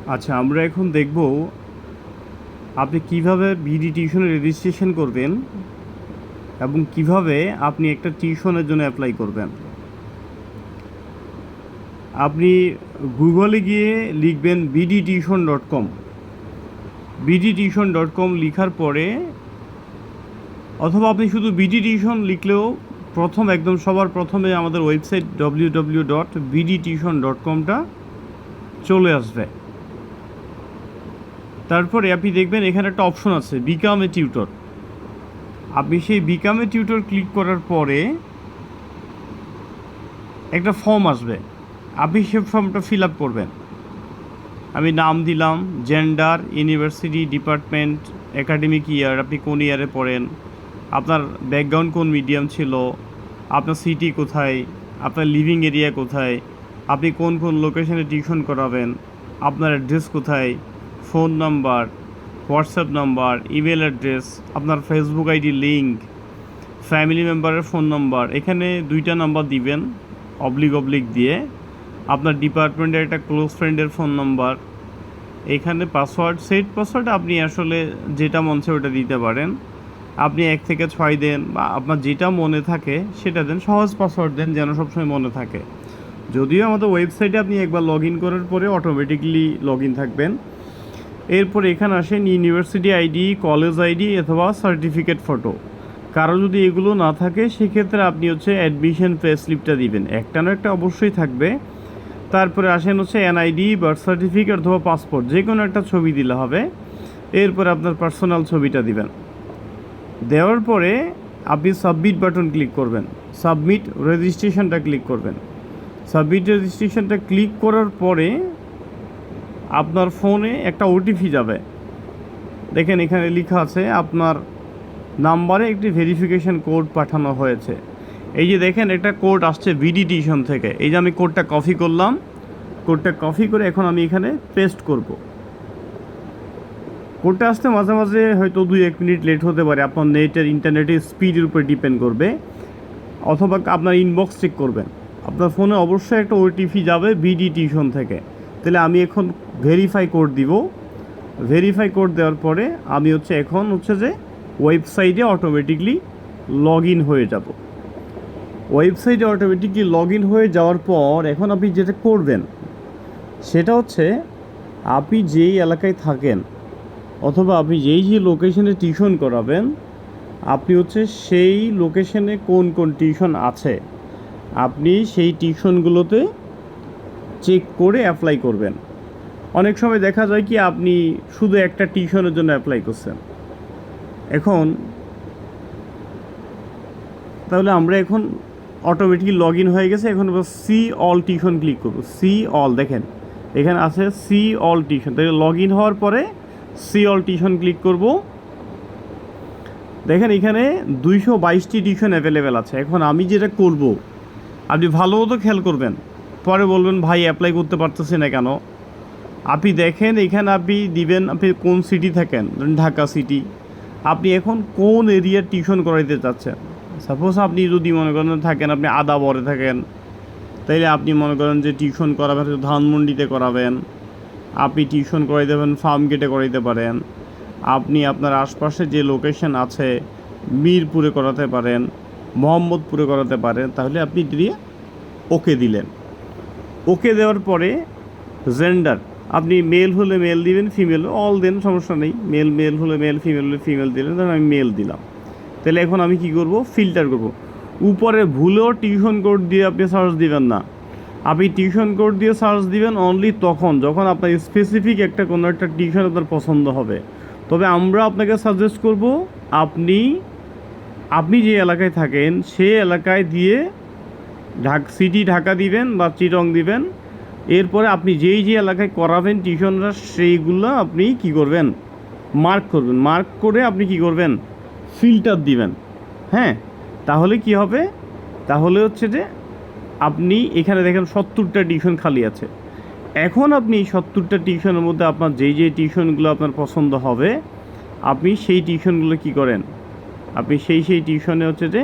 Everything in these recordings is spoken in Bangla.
আচ্ছা, আমরা এখন দেখব আপনি কিভাবে বিডি টিউশনে রেজিস্ট্রেশন করবেন এবং কিভাবে আপনি একটা টিউশনের জন্য অ্যাপ্লাই করবেন। আপনি গুগলে গিয়ে লিখবেন bdtuition.com। bdtuition.com লিখার পরে অথবা আপনি শুধু বিডি টিউশন লিখলেও একদম সবার প্রথমে আমাদের ওয়েবসাইট www.bdtuition.com-টা চলে আসবে। তারপরে আপনি দেখবেন এখানে একটা অপশন আছে বিকাম এ টিউটর। আপনি সেই বিকাম এ টিউটর ক্লিক করার পরে একটা ফর্ম আসবে, আপনি সেই ফর্মটা ফিল আপ করবেন। আমি নাম দিলাম, জেন্ডার, ইউনিভার্সিটি, ডিপার্টমেন্ট, একাডেমিক ইয়ার, আপনি কোন ইয়ারে পড়েন, আপনার ব্যাকগ্রাউন্ড কোন মিডিয়াম ছিল, আপনার সিটি কোথায়, আপনার লিভিং এরিয়া কোথায়, আপনি কোন কোন লোকেশনে টিউশন করাবেন, আপনার অ্যাড্রেস কোথায়, phone number, WhatsApp number, email address, আপনার ফেসবুক আইডি লিঙ্ক, ফ্যামিলি মেম্বারের ফোন নাম্বার। এখানে দুইটা নাম্বার দিবেন অবলিক দিয়ে, আপনার ডিপার্টমেন্টের একটা ক্লোজ ফ্রেন্ডের ফোন নাম্বার। এখানে পাসওয়ার্ড, সেট পাসওয়ার্ড আপনি আসলে যেটা মন চায় ওটা দিতে পারেন। আপনি 1 থেকে 6 দেন বা আপনার যেটা মনে থাকে সেটা দেন, সহজ পাসওয়ার্ড দেন যেন সবসময় মনে থাকে। যদিও আমাদের ওয়েবসাইটে আপনি একবার লগ ইন করার পরে অটোমেটিকলি লগ ইন থাকবেন। এরপর এখানে আসেন ইউনিভার্সিটি আইডি, কলেজ আইডি অথবা সার্টিফিকেট ফটো। কারো যদি এগুলো না থাকে সেক্ষেত্রে আপনি অ্যাডমিশন পে স্লিপটা দিবেন, একটা না একটা অবশ্যই থাকবে। তারপরে আসেন এনআইডি, বার্থ সার্টিফিকেট অথবা পাসপোর্ট, যে কোনো একটা ছবি দিলে হবে। এরপরে আপনার পার্সোনাল ছবিটা দিবেন। দেওয়ার পরে আপনি সাবমিট বাটন ক্লিক করবেন, সাবমিট রেজিস্ট্রেশনটা ক্লিক করবেন। সাবমিট রেজিস্ট্রেশনটা ক্লিক করার পরে আপনার ফোনে একটা ওটিপি যাবে। দেখেন এখানে লেখা আছে আপনার নাম্বারে একটি ভেরিফিকেশন কোড পাঠানো হয়েছে। এই যে দেখেন একটা কোড আসছে বিডি টিউশন থেকে। এই যে আমি কোডটা কপি করলাম, কোডটা কপি করে এখন আমি এখানে পেস্ট করব। কোডটা আসতে মাঝে মাঝে হয়তো 2-1 মিনিট লেট হতে পারে, আপনার ইন্টারনেটের স্পিডের উপর ডিপেন্ড করবে। অথবা আপনার ইনবক্স চেক করবেন, আপনার ফোনে অবশ্যই একটা ওটিপি যাবে বিডি টিউশন থেকে। তাহলে আমি এখন ভেরিফাই কোড দিব। ভেরিফাই কোড দেওয়ার পরে আমি এখন যে ওয়েবসাইটে অটোমেটিকলি লগ ইন হয়ে যাব। ওয়েবসাইটে অটোমেটিকলি লগ ইন হয়ে যাওয়ার পর এখন আপনি যেটা করবেন সেটা আপনি যেই এলাকায় থাকেন অথবা আপনি যেই লোকেশনে টিউশন করাবেন, আপনি সেই লোকেশনে কোন কোন টিউশন আছে আপনি সেই টিউশনগুলোতে চেক করে অ্যাপ্লাই করবেন। অনেক সময় দেখা যায় কি আপনি শুধু একটা টিউশনের জন্য অ্যাপ্লাই করছেন। এখন তাহলে আমরা এখন অটোমেটিকলি লগ ইন হয়ে গেছে। এখন সি অল টিউশন ক্লিক করব। সি অল, দেখেন এখানে আছে সি অল টিউশন। তাহলে লগ ইন হওয়ার পরে সি অল টিউশন ক্লিক করব। দেখেন এখানে 222টি টিউশন অ্যাভেলেবেল আছে। এখন আমি যেটা করব আপনি ভালো মতো খেয়াল করবেন, পরে বলবেন ভাই অ্যাপ্লাই করতে পারতেছি না কেন। আপনি দেখেন এখানে আপনি দিবেন আপনি কোন সিটি থাকেন, ঢাকা সিটি। আপনি এখন কোন এরিয়ার টিউশন করাইতে চাচ্ছেন। সাপোজ আপনি যদি মনে করেন থাকেন আপনি আদাবরে থাকেন, তাইলে আপনি মনে করেন যে টিউশন করাবেন ধানমন্ডিতে করাবেন, আপনি টিউশন করাই দেবেন ফার্ম গেটে করাইতে পারেন, আপনি আপনার আশপাশে যে লোকেশন আছে মিরপুরে করাতে পারেন, মোহাম্মদপুরে করাতে পারেন। তাহলে আপনি দিয়ে ওকে দিলেন। ওকে দেওয়ার পরে জেন্ডার আপনি মেল হলে মেল দিবেন, ফিমেল অল দেন, সমস্যা নেই। মেল হলে মেল, ফিমেল হলে ফিমেল দিলেন। ধরুন আমি মেল দিলাম। তাহলে এখন আমি কি করব, ফিল্টার করব। উপরে ভুলেও টিউশন কোড দিয়ে আপনি সার্চ দিবেন না। আপনি টিউশন কোড দিয়ে সার্চ দিবেন অনলি তখন যখন আপনার স্পেসিফিক কোনো একটা টিউশন আপনার পছন্দ হবে। তবে আমরা আপনাকে সাজেস্ট করব আপনি যে এলাকায় থাকেন সেই এলাকায় দিয়ে সিটি ঢাকা দিবেন বা চিটং দিবেন। এরপরে আপনি যেই এলাকায় করাবেন টিউশনরা সেইগুলো আপনি কি করবেন, মার্ক করবেন। মার্ক করে আপনি কি করবেন, ফিল্টার দিবেন। হ্যাঁ, তাহলে কি হবে, তাহলে যে আপনি এখানে দেখেন 70টা টিউশন খালি আছে। এখন আপনি 70টা টিউশনের মধ্যে আপনার যেই টিউশনগুলো আপনার পছন্দ হবে আপনি সেই টিউশনগুলো কি করেন, আপনি সেই টিউশনে যে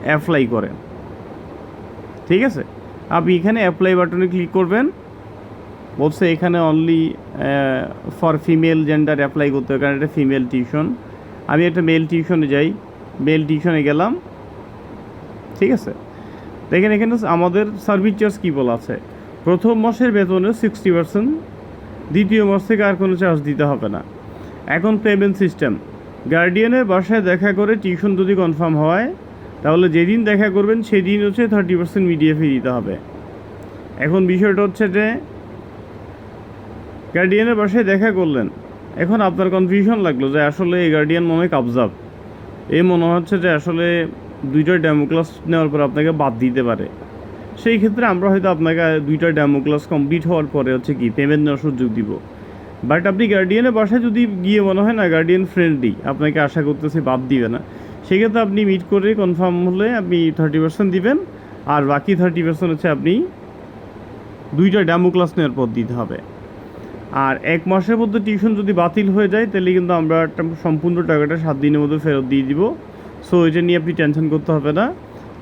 অ্যাপ্লাই করেন। ঠিক আছে, আপনি এখানে অ্যাপ্লাই বাটনে ক্লিক করবেন। বলছে এখানে only for female gender apply করতে হবে, কারণ এটা ফিমেল টিউশন। আমি একটা মেল টিউশনে যাই, মেল টিউশনে গেলাম, ঠিক আছে। দেখেন এখানে আমাদের সার্ভিস চার্জ কী বলা আছে, প্রথম মাসের বেতনের 60%, দ্বিতীয় মাস থেকে আর কোনো চার্জ দিতে হবে না। এখন পেমেন্ট সিস্টেম, গার্ডিয়ানের বাসায় দেখা করে টিউশন যদি কনফার্ম হয়, তাহলে যেদিন দেখা করবেন সেদিন হচ্ছে 30% মিডিয়া ফি দিতে হবে। এখন বিষয়টা হচ্ছে যে গার্ডিয়ানের বাসায় দেখা করলেন, এখন আপনার কনফিউশন লাগলো যে আসলে এই গার্ডিয়ান মনে হয় কাবজাব, এই মনে হচ্ছে যে আসলে দুইটা ডেমো ক্লাস নেওয়ার পর আপনাকে বাদ দিতে পারে। সেই ক্ষেত্রে আমরা হয়তো আপনাকে দুইটা ডেমো ক্লাস কমপ্লিট হওয়ার পরে হচ্ছে কি পেমেন্ট নেওয়ার সুযোগ দিব। বাট আপনি গার্ডিয়ানের বাসায় যদি গিয়ে মনে হয় না গার্ডিয়ান ফ্রেন্ডলি, আপনাকে আশা করতেছে বাদ দিবে না, সেক্ষেত্রে আপনি মিট করে কনফার্ম হলে আপনি 30% দিবেন, আর বাকি 30% হচ্ছে আপনি দুইটা ডেমো ক্লাস নেওয়ার পর দিতে হবে। আর এক মাসের মধ্যে টিউশন যদি বাতিল হয়ে যায় তাহলে কিন্তু আমরা সম্পূর্ণ টাকাটা 7 দিনের মধ্যে ফেরত দিয়ে দিব। সো এটা নিয়ে আপনি টেনশন করতে হবে না।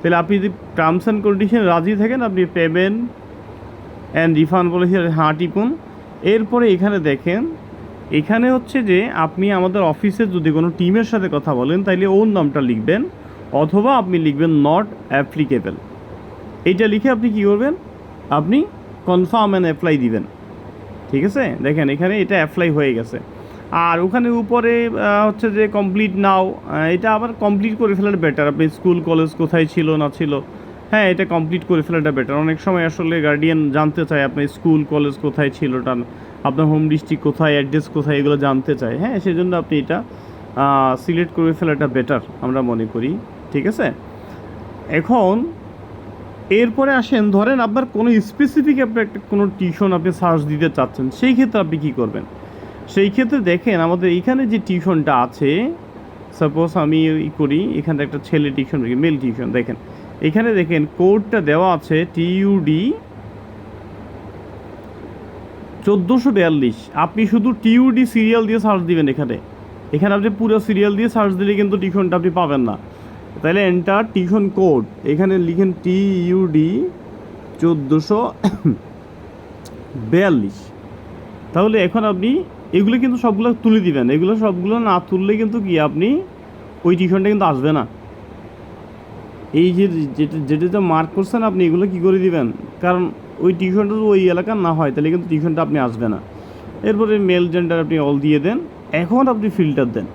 তাহলে আপনি যদি টার্মস অ্যান্ড কন্ডিশন রাজি থাকেন, আপনি পেমেন্ট অ্যান্ড রিফান্ড পলিসি হ্যাঁ টিপুন। এরপরে এখানে দেখেন, এখানে হচ্ছে যে আপনি আমাদের অফিসে যদি কোনো টিমের সাথে কথা বলেন তাইলে ওর নামটা লিখবেন, অথবা আপনি লিখবেন নট অ্যাপ্লিকেবল। এইটা লিখে আপনি কী করবেন, আপনি কনফার্ম অ্যান্ড অ্যাপ্লাই দিবেন, ঠিক আছে। দেখেন এখানে এটা অ্যাপ্লাই হয়ে গেছে। আর ওখানে উপরে হচ্ছে যে কমপ্লিট নাও, এটা আবার কমপ্লিট করে ফেলাটা বেটার। আপনি স্কুল কলেজ কোথায় ছিল না ছিল, হ্যাঁ এটা কমপ্লিট করে ফেলাটা বেটার। অনেক সময় আসলে গার্ডিয়ান জানতে চায় আপনার স্কুল কলেজ কোথায় ছিল, আপনার হোম ডিস্ট্রিক্ট কোথায়, অ্যাড্রেস কোথায়, এগুলো জানতে চায়। হ্যাঁ সেজন্য আপনি এটা সিলেক্ট করে ফেলাটা বেটার আমরা মনে করি, ঠিক আছে। এখন এরপরে আসেন, ধরেন আপনার কোনো স্পেসিফিক আপনি একটা কোনো টিউশন আপনি সার্চ দিতে চাচ্ছেন, সেই ক্ষেত্রে আপনি কী করবেন। সেই ক্ষেত্রে দেখেন আমাদের এখানে যে টিউশনটা আছে, সাপোজ আমি করি এখানে একটা ছেলে টিউশন, মেল টিউশন, দেখেন এখানে দেখেন কোডটা দেওয়া আছে TUD 1442। আপনি শুধু TUD সিরিয়াল দিয়ে সার্চ দিবেন, এখানে আপনি পুরো সিরিয়াল দিয়ে সার্চ দিলে কিন্তু টিউশনটা আপনি পাবেন না। তাহলে এন্টার টিউশন কোড, এখানে লিখেন TUD 1442। তাহলে এখন আপনি এগুলো কিন্তু সবগুলো তুলে দিবেন, এগুলো সবগুলো না তুললে কিন্তু কি আপনি ওই টিউশনটা কিন্তু আসবে না। এই যে যেটা মার্ক করছেন আপনি এগুলো কী করে দিবেন, কারণ ওই টিউশনটা যদি ওই এলাকার না হয় তাহলে কিন্তু টিউশনটা আপনি আসবে না। এরপরে মেল জেন্ডার আপনি অল দিয়ে দেন। এখন আপনি ফিল্টার দেন,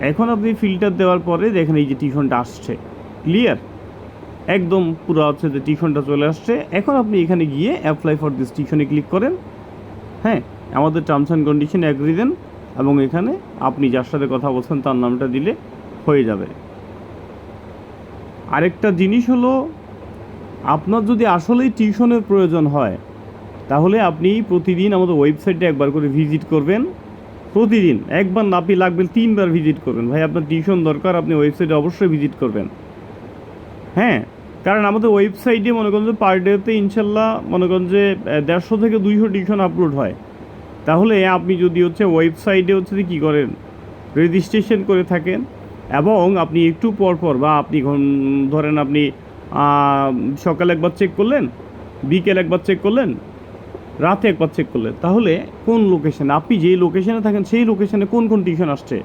এখন আপনি ফিল্টার দেওয়ার পরে দেখেন এই যে টিউশনটা আসছে, ক্লিয়ার একদম পুরো হচ্ছে যে টিউশনটা চলে আসছে। এখন আপনি এখানে গিয়ে অ্যাপ্লাই ফর দিস টিউশনে ক্লিক করেন, হ্যাঁ আমাদের টার্মস অ্যান্ড কন্ডিশন অ্যাগ্রি দেন, এবং এখানে আপনি যার সাথে কথা বলছেন তার নামটা দিলে হয়ে যাবে। আরেকটা জিনিস হলো, আপনার যদি আসলেই টিউশনের প্রয়োজন হয় তাহলে আপনি প্রতিদিন আমাদের ওয়েবসাইটে একবার করে ভিজিট করবেন। প্রতিদিন একবার না, আপনি লাগবে 3 বার ভিজিট করবেন। ভাই আপনার টিউশন দরকার, আপনি ওয়েবসাইটে অবশ্যই ভিজিট করবেন। হ্যাঁ কারণ আমাদের ওয়েবসাইটে মনে করেন যে পার ডেতে ইনশাল্লাহ মনে করেন যে 150 থেকে 200 টিউশন আপলোড হয়। তাহলে আপনি যদি হচ্ছে ওয়েবসাইটে হচ্ছে কী করেন, রেজিস্ট্রেশন করে থাকেন, এবং আপনি একটু পর পর বা আপনি ধরেন আপনি সকালে একবার চেক করলেন, বিকেল একবার চেক করলেন, রাতে একবার চেক করলেন, তাহলে কোন লোকেশানে আপনি যেই লোকেশানে থাকেন সেই লোকেশানে কোন কোন টিউশন আসছে।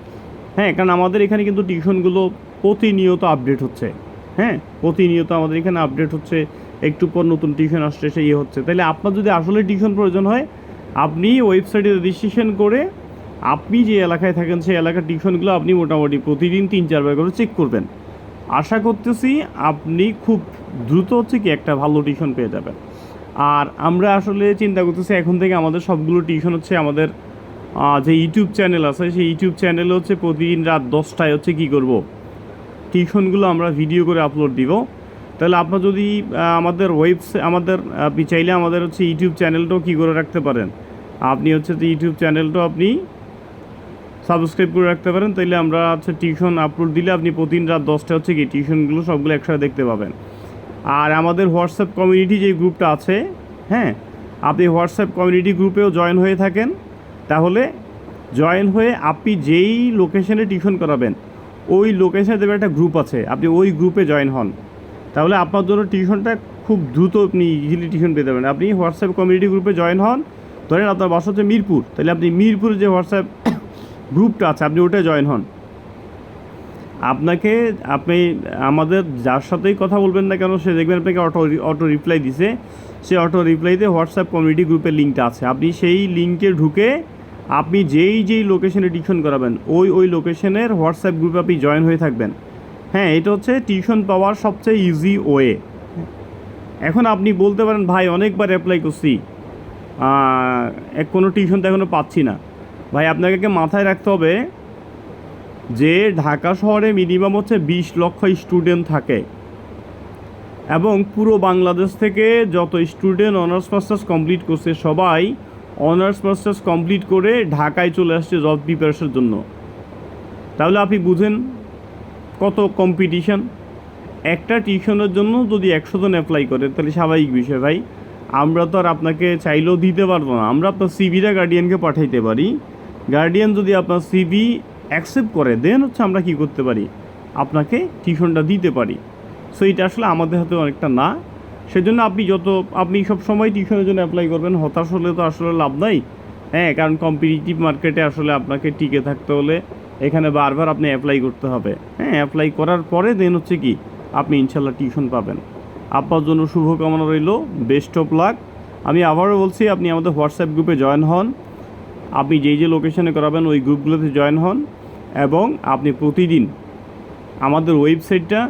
হ্যাঁ কারণ আমাদের এখানে কিন্তু টিউশনগুলো প্রতিনিয়ত আপডেট হচ্ছে, হ্যাঁ প্রতিনিয়ত আমাদের এখানে আপডেট হচ্ছে, একটু পর নতুন টিউশন আসছে, সেই হচ্ছে। তাহলে আপনার যদি আসলে টিউশন প্রয়োজন হয়, আপনি ওয়েবসাইটে রেজিস্ট্রেশন করে আপনি যে এলাকায় থাকেন সেই এলাকার টিউশনগুলো আপনি মোটামুটি প্রতিদিন 3-4 বার করে চেক করবেন। আশা করতেছি আপনি খুব দ্রুত হচ্ছে কি একটা ভালো টিউশন পেয়ে যাবেন। আর আমরা আসলে চিন্তা করতেছি এখন থেকে আমাদের সবগুলো টিউশন হচ্ছে আমাদের যে ইউটিউব চ্যানেল আছে সেই ইউটিউব চ্যানেলে হচ্ছে প্রতিদিন রাত 10টায় হচ্ছে কী করব, টিউশনগুলো আমরা ভিডিও করে আপলোড দিব। তাহলে আপনার যদি আমাদের আপনি চাইলে আমাদের হচ্ছে ইউটিউব চ্যানেলটাও কী করে রাখতে পারেন, আপনি হচ্ছে যে ইউটিউব চ্যানেলটাও আপনি সাবস্ক্রাইব করে রাখতে পারেন। তাইলে আমরা হচ্ছে টিউশন আপলোড দিলে আপনি প্রতিদিন রাত 10টায় হচ্ছে কি টিউশনগুলো সবগুলো একসাথে দেখতে পাবেন। আর আমাদের হোয়াটসঅ্যাপ কমিউনিটি যে গ্রুপটা আছে, হ্যাঁ আপনি হোয়াটসঅ্যাপ কমিউনিটি গ্রুপেও জয়েন হয়ে থাকেন, তাহলে জয়েন হয়ে আপনি যেই লোকেশনে টিউশন করাবেন ওই লোকেশনে দেবে একটা গ্রুপ আছে, আপনি ওই গ্রুপে জয়েন হন, তাহলে আপনার জন্য টিউশনটা খুব দ্রুত আপনি ইজিলি টিউশন পেতে পারেন। আপনি হোয়াটসঅ্যাপ কমিউনিটি গ্রুপে জয়েন হন, ধরেন আপনার বাসা হচ্ছে মিরপুর, তাহলে আপনি মিরপুরে যে হোয়াটসঅ্যাপ গ্রুপটা আছে আপনি ওটায় জয়েন হন। আপনি আমাদের যার সাথেই কথা বলবেন না কেন, সে দেখবেন আপনাকে অটো রিপ্লাই দিছে, সে অটো রিপ্লাইতে হোয়াটসঅ্যাপ কমিউনিটি গ্রুপের লিঙ্কটা আছে। আপনি সেই লিঙ্কে ঢুকে আপনি যেই লোকেশনে টিউশন করাবেন ওই লোকেশনের হোয়াটসঅ্যাপ গ্রুপে আপনি জয়েন হয়ে থাকবেন। হ্যাঁ, এটা হচ্ছে টিউশন পাওয়ার সবচেয়ে ইজি ওয়ে। এখন আপনি বলতে পারেন ভাই অনেকবার অ্যাপ্লাই করছি, কোনো টিউশন তো এখনও পাচ্ছি না। ভাই আপনাকে মাথায় রাখতে হবে যে ঢাকা শহরে মিনিমাম হচ্ছে 20 লক্ষ স্টুডেন্ট থাকে, এবং পুরো বাংলাদেশ থেকে যত স্টুডেন্ট অনার্স মাস্টার্স কমপ্লিট করছে সবাই অনার্স মাস্টার্স কমপ্লিট করে ঢাকায় চলে আসছে জব প্রিপারেশনের জন্য। তাহলে আপনি বুঝেন কত কম্পিটিশন। একটা টিউশনের জন্য যদি 100 জন অ্যাপ্লাই করে তাহলে স্বাভাবিক বিষয় ভাই। আমরা তো আর আপনাকে চাইলেও দিতে পারবো না। আমরা আপনার সিভিটা গার্ডিয়ানকে পাঠাইতে পারি, গার্ডিয়ান যদি আপনার সিভি অ্যাকসেপ্ট করে দেন হচ্ছে আমরা কি করতে পারি, আপনাকে টিউশনটা দিতে পারি। সো এটা আসলে আমাদের হাতে অনেকটা না। সেজন্য আপনি সব সময় টিউশনের জন্য অ্যাপ্লাই করবেন, হতাশ হলে তো আসলে লাভ নাই। হ্যাঁ, কারণ কম্পিটিটিভ মার্কেটে আসলে আপনাকে টিকে থাকতে হলে এখানে বারবার আপনি অ্যাপ্লাই করতে হবে। হ্যাঁ, অ্যাপ্লাই করার পরে দেন হচ্ছে কি আপনি ইনশাল্লাহ টিউশন পাবেন। আপনার জন্য শুভকামনা রইল, বেস্ট অফ লাক। আমি আবারও বলছি, আপনি আমাদের হোয়াটসঅ্যাপ গ্রুপে জয়েন হন, আপনি যেই লোকেশনে করাবেন ওই গ্রুপগুলোতে জয়েন হন, এবং আপনি প্রতিদিন আমাদের ওয়েবসাইটটা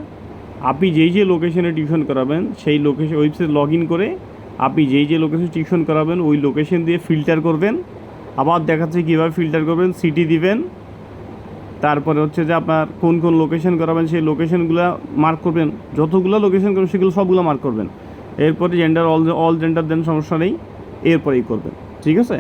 আপনি যেই লোকেশনে টিউশন করাবেন সেই ওয়েবসাইট লগ ইন করে আপনি যেই লোকেশনে টিউশন করাবেন ওই লোকেশন দিয়ে ফিল্টার করবেন। আবার দেখাচ্ছে কীভাবে ফিল্টার করবেন, সিটি দিবেন, তারপরে হচ্ছে যে আপনার কোন লোকেশন করাবেন সেই লোকেশনগুলো মার্ক করবেন, যতগুলো লোকেশন করবেন সেগুলো সবগুলো মার্ক করবেন। এরপরে জেন্ডার অল জেন্ডার দেন, সমস্যা নেই, এরপরেই করবেন। ঠিক আছে।